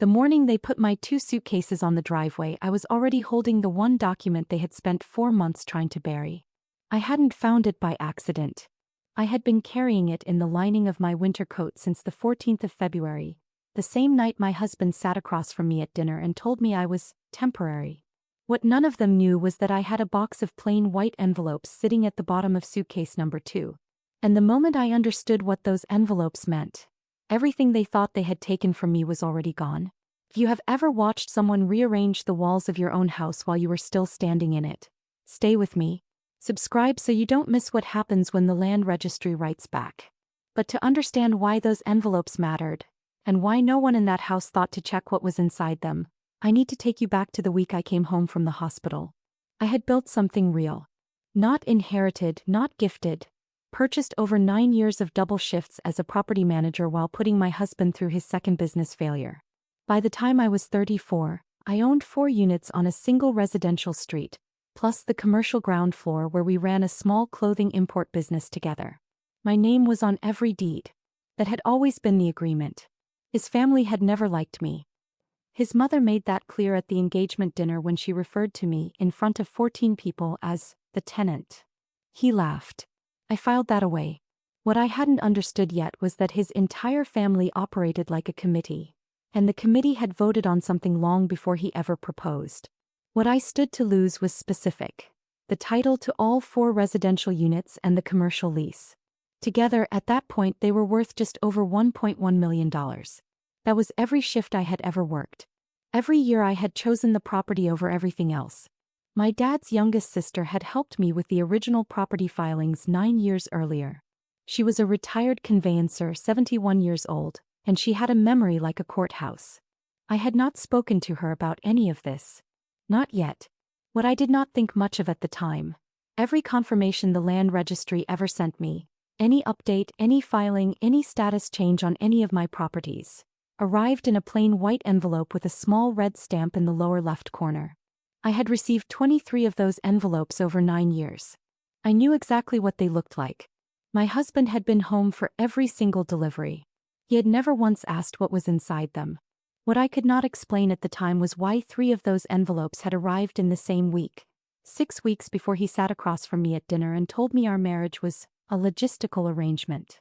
The morning they put my 2 suitcases on the driveway, I was already holding the one document they had spent 4 months trying to bury. I hadn't found it by accident. I had been carrying it in the lining of my winter coat since the 14th of February, the same night my husband sat across from me at dinner and told me I was temporary. What none of them knew was that I had a box of plain white envelopes sitting at the bottom of suitcase number 2. And the moment I understood what those envelopes meant, everything they thought they had taken from me was already gone. If you have ever watched someone rearrange the walls of your own house while you were still standing in it, stay with me. Subscribe so you don't miss what happens when the land registry writes back. But to understand why those envelopes mattered, and why no one in that house thought to check what was inside them, I need to take you back to the week I came home from the hospital. I had built something real. Not inherited, not gifted. Purchased over 9 years of double shifts as a property manager while putting my husband through his second business failure. By the time I was 34, I owned 4 units on a single residential street, plus the commercial ground floor where we ran a small clothing import business together. My name was on every deed. That had always been the agreement. His family had never liked me. His mother made that clear at the engagement dinner when she referred to me, in front of 14 people, as the tenant. He laughed. I filed that away. What I hadn't understood yet was that his entire family operated like a committee, and the committee had voted on something long before he ever proposed. What I stood to lose was specific: the title to all 4 residential units and the commercial lease. Together, at that point, they were worth just over $1.1 million. That was every shift I had ever worked. Every year I had chosen the property over everything else. My dad's youngest sister had helped me with the original property filings 9 years earlier. She was a retired conveyancer, 71 years old, and she had a memory like a courthouse. I had not spoken to her about any of this. Not yet. What I did not think much of at the time: every confirmation the land registry ever sent me, any update, any filing, any status change on any of my properties, arrived in a plain white envelope with a small red stamp in the lower left corner. I had received 23 of those envelopes over 9 years. I knew exactly what they looked like. My husband had been home for every single delivery. He had never once asked what was inside them. What I could not explain at the time was why 3 of those envelopes had arrived in the same week, 6 weeks before he sat across from me at dinner and told me our marriage was a logistical arrangement.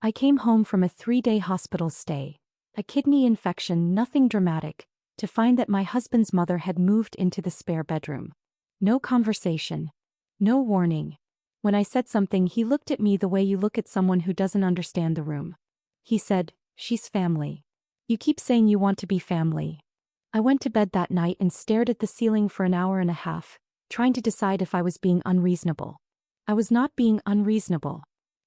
I came home from a 3-day hospital stay, a kidney infection, nothing dramatic, to find that my husband's mother had moved into the spare bedroom. No conversation. No warning. When I said something, he looked at me the way you look at someone who doesn't understand the room. He said, "She's family. You keep saying you want to be family." I went to bed that night and stared at the ceiling for an hour and a half, trying to decide if I was being unreasonable. I was not being unreasonable.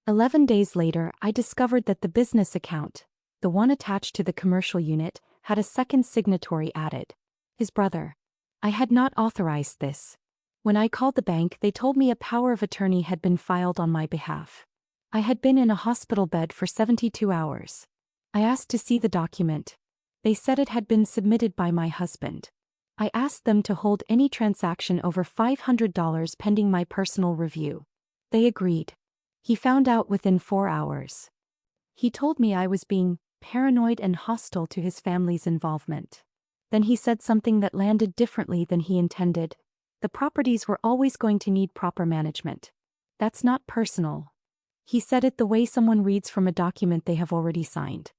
11 days later, I discovered that the business account, the one attached to the commercial unit, had a second signatory added: his brother. I had not authorized this. When I called the bank, they told me a power of attorney had been filed on my behalf. I had been in a hospital bed for 72 hours. I asked to see the document. They said it had been submitted by my husband. I asked them to hold any transaction over $500 pending my personal review. They agreed. He found out within 4 hours. He told me I was being paranoid and hostile to his family's involvement. Then he said something that landed differently than he intended. The properties were always going to need proper management. That's not personal. He said it the way someone reads from a document they have already signed.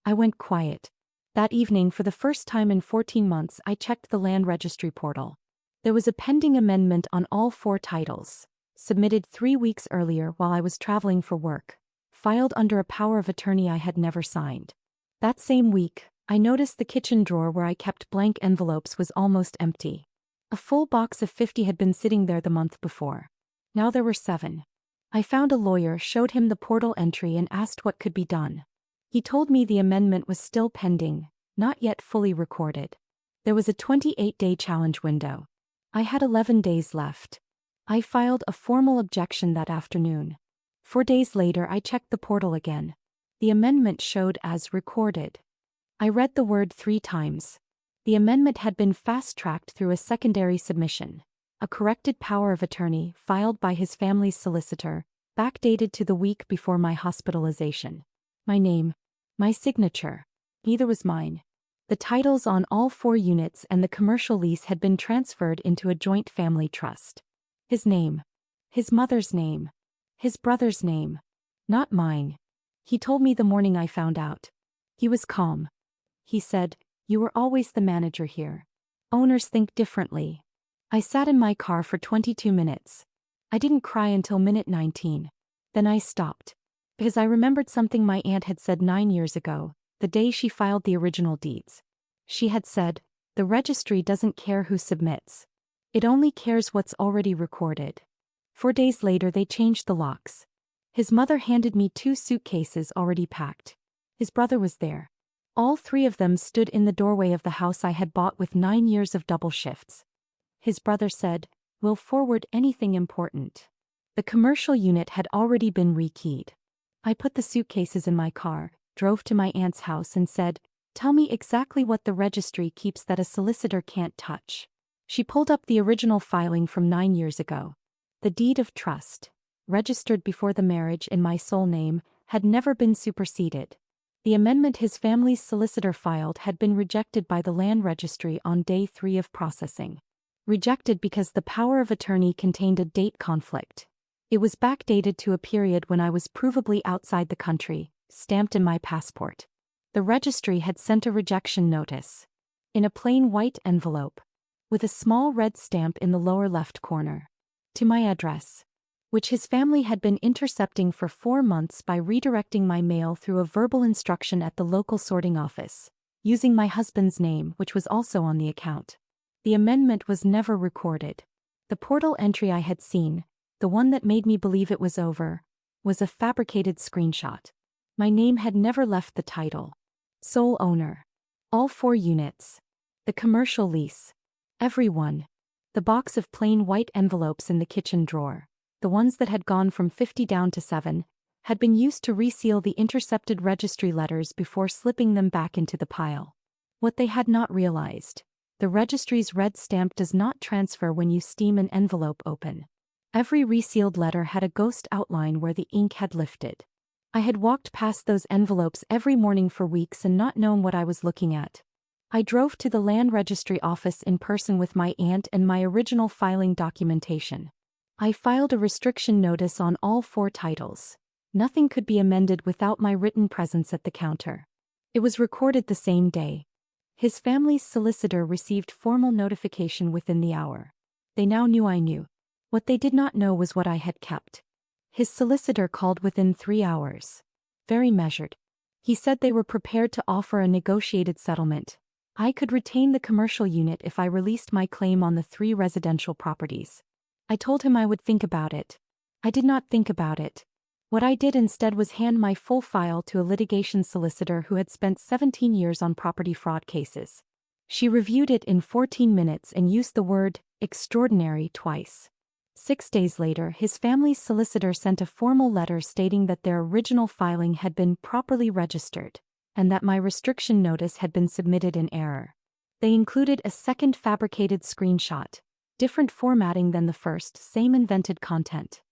I went quiet. That evening, for the first time in 14 months, I checked the land registry portal. There was a pending amendment on all 4 titles, submitted 3 weeks earlier while I was traveling for work, filed under a power of attorney I had never signed. That same week, I noticed the kitchen drawer where I kept blank envelopes was almost empty. A full box of 50 had been sitting there the month before. Now there were 7. I found a lawyer, showed him the portal entry and asked what could be done. He told me the amendment was still pending, not yet fully recorded. There was a 28-day challenge window. I had 11 days left. I filed a formal objection that afternoon. 4 days later, I checked the portal again. The amendment showed as recorded. I read the word 3 times. The amendment had been fast-tracked through a secondary submission, a corrected power of attorney filed by his family's solicitor, backdated to the week before my hospitalization. My name, my signature, neither was mine. The titles on all 4 units and the commercial lease had been transferred into a joint family trust. His name. His mother's name. His brother's name. Not mine. He told me the morning I found out. He was calm. He said, "You were always the manager here. Owners think differently." I sat in my car for 22 minutes. I didn't cry until minute 19. Then I stopped. Because I remembered something my aunt had said 9 years ago, the day she filed the original deeds. She had said, "The registry doesn't care who submits. It only cares what's already recorded." 4 days later they changed the locks. His mother handed me 2 suitcases already packed. His brother was there. All 3 of them stood in the doorway of the house I had bought with 9 years of double shifts. His brother said, "We'll forward anything important." The commercial unit had already been rekeyed. I put the suitcases in my car, drove to my aunt's house and said, "Tell me exactly what the registry keeps that a solicitor can't touch." She pulled up the original filing from 9 years ago. The deed of trust, registered before the marriage in my sole name, had never been superseded. The amendment his family's solicitor filed had been rejected by the land registry on day 3 of processing. Rejected because the power of attorney contained a date conflict. It was backdated to a period when I was provably outside the country, stamped in my passport. The registry had sent a rejection notice. In a plain white envelope. With a small red stamp in the lower left corner. To my address. Which his family had been intercepting for 4 months by redirecting my mail through a verbal instruction at the local sorting office, using my husband's name, which was also on the account. The amendment was never recorded. The portal entry I had seen, the one that made me believe it was over, was a fabricated screenshot. My name had never left the title. Sole owner. All 4 units. The commercial lease. Every one. The box of plain white envelopes in the kitchen drawer, the ones that had gone from 50 down to 7, had been used to reseal the intercepted registry letters before slipping them back into the pile. What they had not realized. The registry's red stamp does not transfer when you steam an envelope open. Every resealed letter had a ghost outline where the ink had lifted. I had walked past those envelopes every morning for weeks and not known what I was looking at. I drove to the land registry office in person with my aunt and my original filing documentation. I filed a restriction notice on all 4 titles. Nothing could be amended without my written presence at the counter. It was recorded the same day. His family's solicitor received formal notification within the hour. They now knew I knew. What they did not know was what I had kept. His solicitor called within 3 hours. Very measured. He said they were prepared to offer a negotiated settlement. I could retain the commercial unit if I released my claim on the 3 residential properties. I told him I would think about it. I did not think about it. What I did instead was hand my full file to a litigation solicitor who had spent 17 years on property fraud cases. She reviewed it in 14 minutes and used the word extraordinary twice. 6 days later, his family's solicitor sent a formal letter stating that their original filing had been properly registered, and that my restriction notice had been submitted in error. They included a second fabricated screenshot, different formatting than the first, same invented content.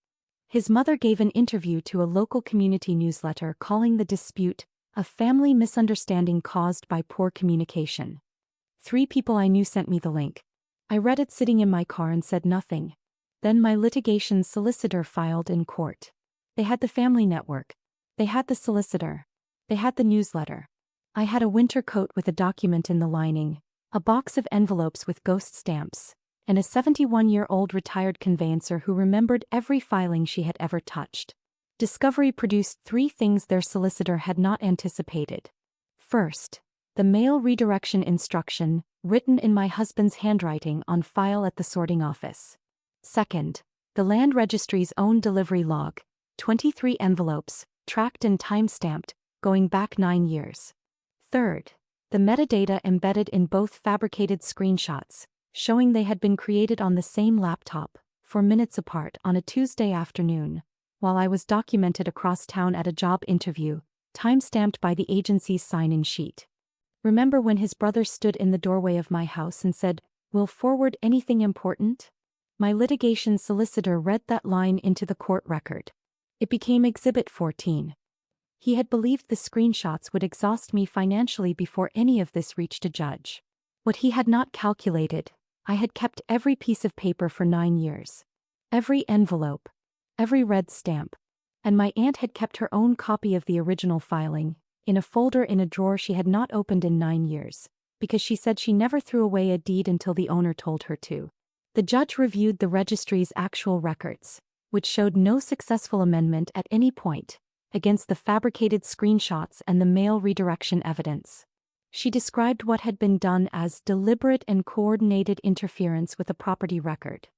His mother gave an interview to a local community newsletter calling the dispute a family misunderstanding caused by poor communication. 3 people I knew sent me the link. I read it sitting in my car and said nothing. Then my litigation solicitor filed in court. They had the family network. They had the solicitor. They had the newsletter. I had a winter coat with a document in the lining, a box of envelopes with ghost stamps, and a 71-year-old retired conveyancer who remembered every filing she had ever touched. Discovery produced 3 things their solicitor had not anticipated. First, the mail redirection instruction, written in my husband's handwriting on file at the sorting office. Second, the land registry's own delivery log, 23 envelopes, tracked and time-stamped, going back 9 years. Third, the metadata embedded in both fabricated screenshots, showing they had been created on the same laptop, 4 minutes apart on a Tuesday afternoon, while I was documented across town at a job interview, time-stamped by the agency's sign-in sheet. Remember when his brother stood in the doorway of my house and said, "We'll forward anything important?" My litigation solicitor read that line into the court record. It became Exhibit 14. He had believed the screenshots would exhaust me financially before any of this reached a judge. What he had not calculated, I had kept every piece of paper for 9 years. Every envelope. Every red stamp. And my aunt had kept her own copy of the original filing, in a folder in a drawer she had not opened in 9 years, because she said she never threw away a deed until the owner told her to. The judge reviewed the registry's actual records, which showed no successful amendment at any point, against the fabricated screenshots and the mail redirection evidence. She described what had been done as deliberate and coordinated interference with a property record.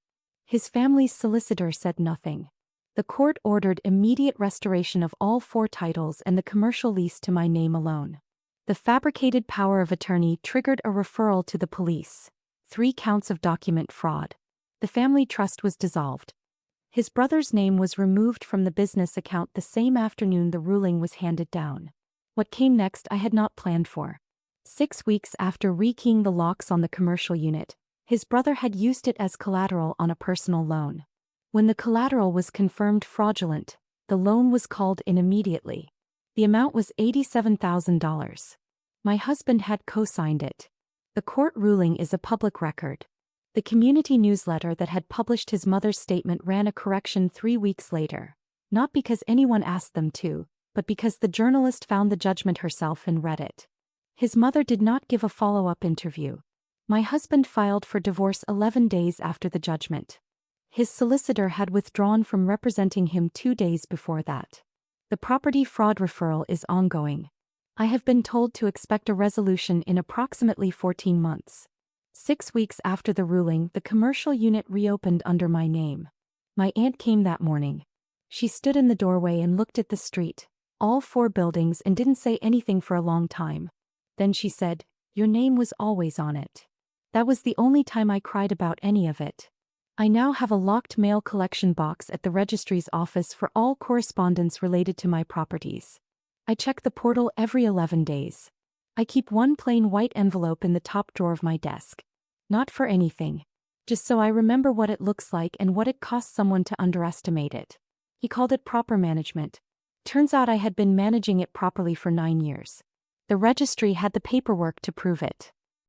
His family's solicitor said nothing. The court ordered immediate restoration of all 4 titles and the commercial lease to my name alone. The fabricated power of attorney triggered a referral to the police. 3 counts of document fraud. The family trust was dissolved. His brother's name was removed from the business account the same afternoon the ruling was handed down. What came next I had not planned for. 6 weeks after rekeying the locks on the commercial unit, his brother had used it as collateral on a personal loan. When the collateral was confirmed fraudulent, the loan was called in immediately. The amount was $87,000. My husband had co-signed it. The court ruling is a public record. The community newsletter that had published his mother's statement ran a correction 3 weeks later, not because anyone asked them to, but because the journalist found the judgment herself and read it. His mother did not give a follow-up interview. My husband filed for divorce 11 days after the judgment. His solicitor had withdrawn from representing him 2 days before that. The property fraud referral is ongoing. I have been told to expect a resolution in approximately 14 months. 6 weeks after the ruling, the commercial unit reopened under my name. My aunt came that morning. She stood in the doorway and looked at the street, all 4 buildings, and didn't say anything for a long time. Then she said, "Your name was always on it." That was the only time I cried about any of it. I now have a locked mail collection box at the registry's office for all correspondence related to my properties. I check the portal every 11 days. I keep one plain white envelope in the top drawer of my desk. Not for anything. Just so I remember what it looks like and what it costs someone to underestimate it. He called it proper management. Turns out I had been managing it properly for 9 years. The registry had the paperwork to prove it.